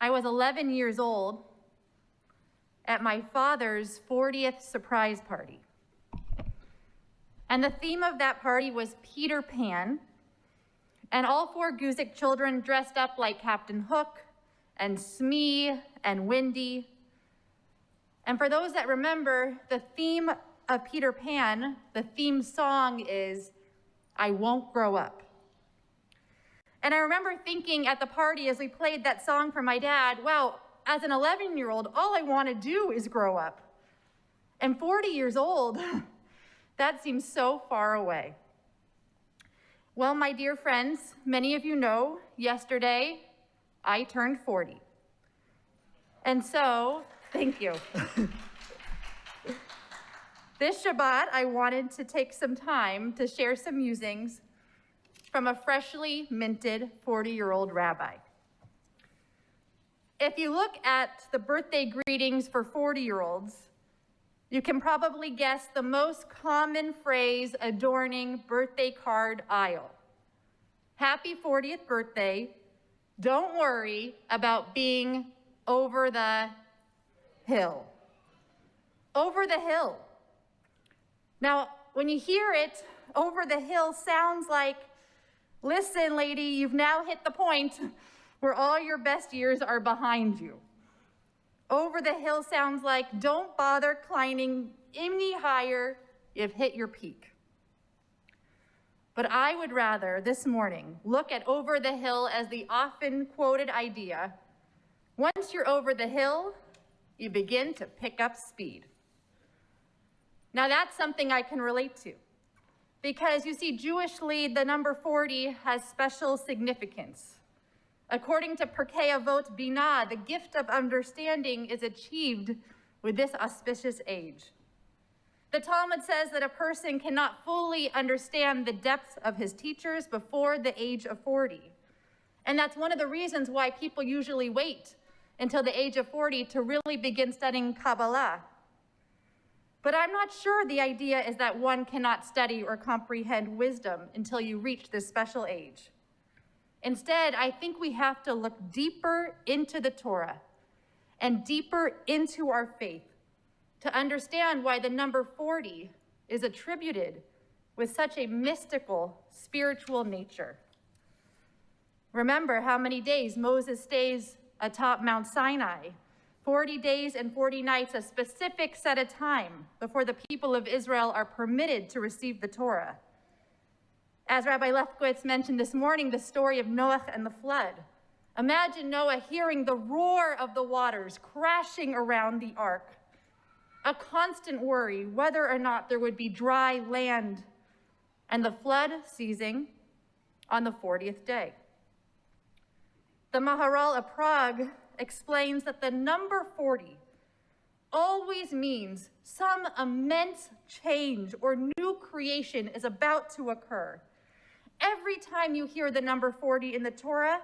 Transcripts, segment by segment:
I was 11 years old at my father's 40th surprise party. And the theme of that party was Peter Pan, and all 4 Guzik children dressed up like Captain Hook and Smee and Wendy. And for those that remember, the theme of Peter Pan, the theme song is, "I Won't Grow Up." And I remember thinking at the party as we played that song for my dad, wow, as an 11-year-old, all I want to do is grow up. And 40 years old, that seems so far away. Well, my dear friends, many of you know, yesterday I turned 40. And so, thank you. This Shabbat, I wanted to take some time to share some musings from a freshly minted 40-year-old rabbi. If you look at the birthday greetings for 40-year-olds, you can probably guess the most common phrase adorning birthday card aisle. Happy 40th birthday. Don't worry about being over the hill. Over the hill. Now, when you hear it, over the hill sounds like, listen, lady, you've now hit the point where all your best years are behind you. Over the hill sounds like, don't bother climbing any higher, you've hit your peak. But I would rather this morning look at over the hill as the often quoted idea. Once you're over the hill, you begin to pick up speed. Now that's something I can relate to, because you see, Jewishly, the number 40 has special significance. According to Pirkei Avot Binah, the gift of understanding is achieved with this auspicious age. The Talmud says that a person cannot fully understand the depths of his teachers before the age of 40. And that's one of the reasons why people usually wait until the age of 40 to really begin studying Kabbalah. But I'm not sure the idea is that one cannot study or comprehend wisdom until you reach this special age. Instead, I think we have to look deeper into the Torah and deeper into our faith to understand why the number 40 is attributed with such a mystical, spiritual nature. Remember how many days Moses stays atop Mount Sinai. 40 days and 40 nights, a specific set of time before the people of Israel are permitted to receive the Torah. As Rabbi Lefkowitz mentioned this morning, the story of Noah and the flood. Imagine Noah hearing the roar of the waters crashing around the ark. A constant worry whether or not there would be dry land, and the flood ceasing on the 40th day. The Maharal of Prague explains that the number 40 always means some immense change or new creation is about to occur. Every time you hear the number 40 in the Torah,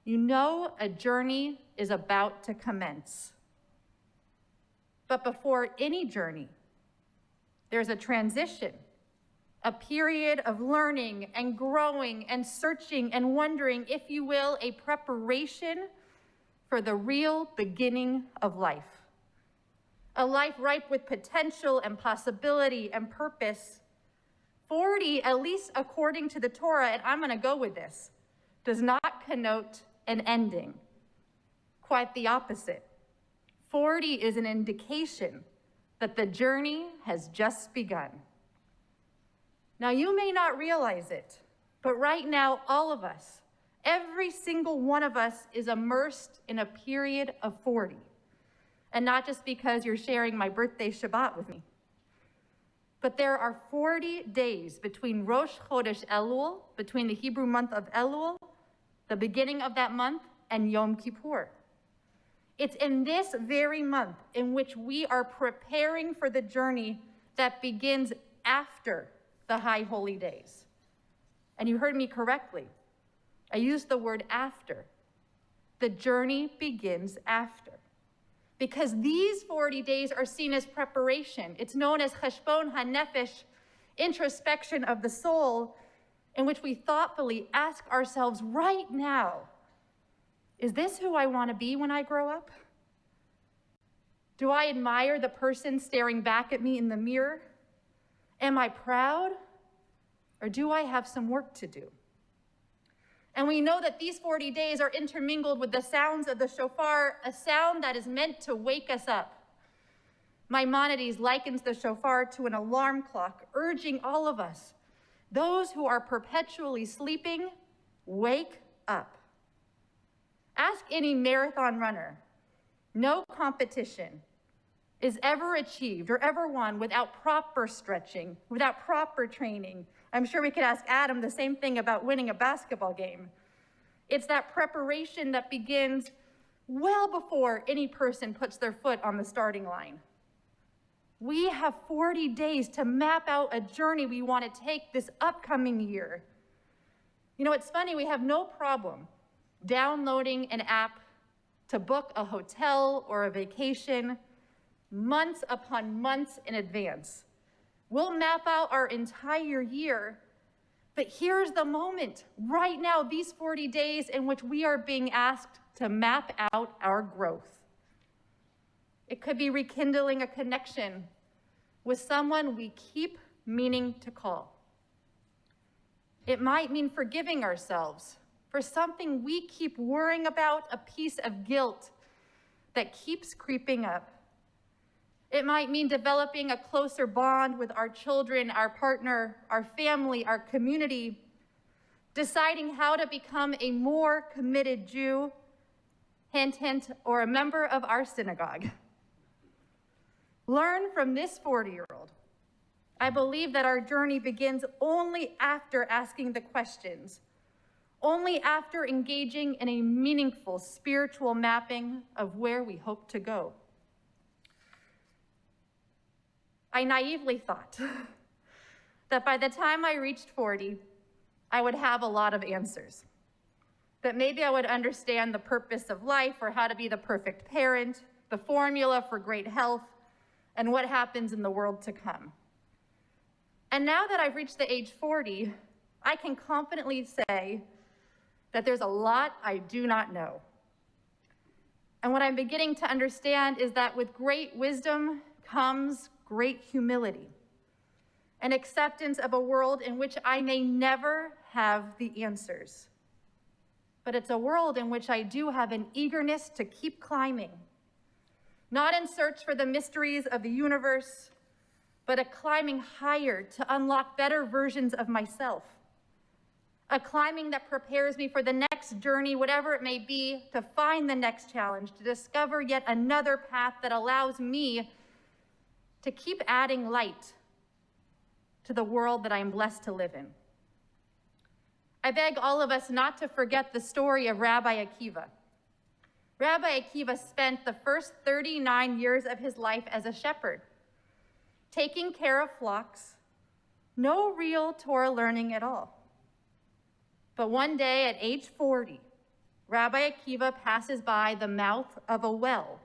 you know a journey is about to commence. But before any journey, there's a transition, a period of learning and growing and searching and wondering, if you will, a preparation for the real beginning of life. A life ripe with potential and possibility and purpose. 40, at least according to the Torah, and I'm going to go with this, does not connote an ending. Quite the opposite. 40 is an indication that the journey has just begun. Now, you may not realize it, but right now, all of us, every single one of us is immersed in a period of 40. And not just because you're sharing my birthday Shabbat with me. But there are 40 days between Rosh Chodesh Elul, between the Hebrew month of Elul, the beginning of that month, and Yom Kippur. It's in this very month in which we are preparing for the journey that begins after the High Holy Days. And you heard me correctly. I used the word after. The journey begins after. Because these 40 days are seen as preparation. It's known as Cheshbon HaNefesh, introspection of the soul, in which we thoughtfully ask ourselves right now, Is this who I want to be when I grow up? Do I admire the person staring back at me in the mirror? Am I proud? Or do I have some work to do? And we know that these 40 days are intermingled with the sounds of the shofar, a sound that is meant to wake us up. Maimonides likens the shofar to an alarm clock, urging all of us, those who are perpetually sleeping, wake up. Ask any marathon runner. No competition is ever achieved or ever won without proper stretching, without proper training. I'm sure we could ask Adam the same thing about winning a basketball game. It's that preparation that begins well before any person puts their foot on the starting line. We have 40 days to map out a journey we want to take this upcoming year. You know, it's funny, we have no problem downloading an app to book a hotel or a vacation months upon months in advance. We'll map out our entire year, but here's the moment, right now, these 40 days in which we are being asked to map out our growth. It could be rekindling a connection with someone we keep meaning to call. It might mean forgiving ourselves for something we keep worrying about, a piece of guilt that keeps creeping up. It might mean developing a closer bond with our children, our partner, our family, our community, deciding how to become a more committed Jew, hint, hint, or a member of our synagogue. Learn from this 40-year-old. I believe that our journey begins only after asking the questions, only after engaging in a meaningful spiritual mapping of where we hope to go. I naively thought that by the time I reached 40, I would have a lot of answers. That maybe I would understand the purpose of life or how to be the perfect parent, the formula for great health, and what happens in the world to come. And now that I've reached the age 40, I can confidently say that there's a lot I do not know. And what I'm beginning to understand is that with great wisdom comes great humility, an acceptance of a world in which I may never have the answers. But it's a world in which I do have an eagerness to keep climbing, not in search for the mysteries of the universe, but a climbing higher to unlock better versions of myself, a climbing that prepares me for the next journey, whatever it may be, to find the next challenge, to discover yet another path that allows me to keep adding light to the world that I am blessed to live in. I beg all of us not to forget the story of Rabbi Akiva. Rabbi Akiva spent the first 39 years of his life as a shepherd, taking care of flocks, no real Torah learning at all. But one day at age 40, Rabbi Akiva passes by the mouth of a well,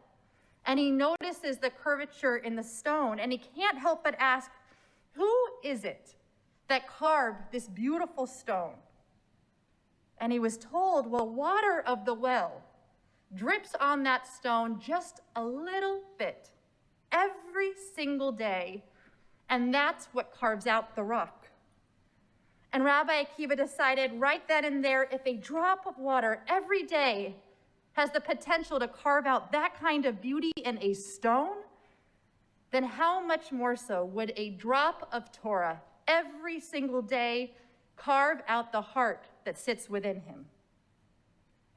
and he notices the curvature in the stone, and he can't help but ask, who is it that carved this beautiful stone? And he was told, well, water of the well drips on that stone just a little bit every single day, and that's what carves out the rock. And Rabbi Akiva decided right then and there, if a drop of water every day has the potential to carve out that kind of beauty in a stone, then how much more so would a drop of Torah every single day carve out the heart that sits within him?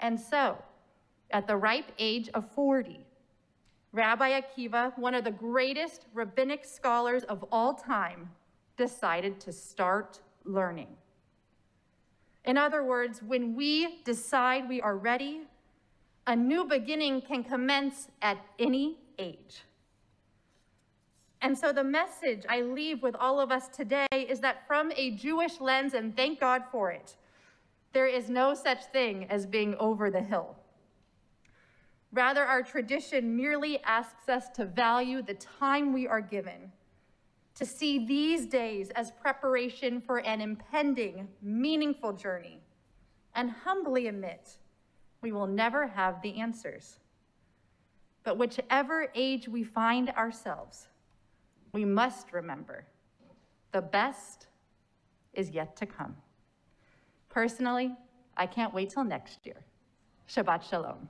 And so, at the ripe age of 40, Rabbi Akiva, one of the greatest rabbinic scholars of all time, decided to start learning. In other words, when we decide we are ready, a new beginning can commence at any age. And so the message I leave with all of us today is that from a Jewish lens, and thank God for it, there is no such thing as being over the hill. Rather, our tradition merely asks us to value the time we are given, to see these days as preparation for an impending, meaningful journey, and humbly admit We will never have the answers. But whichever age we find ourselves, we must remember the best is yet to come. Personally, I can't wait till next year. Shabbat Shalom.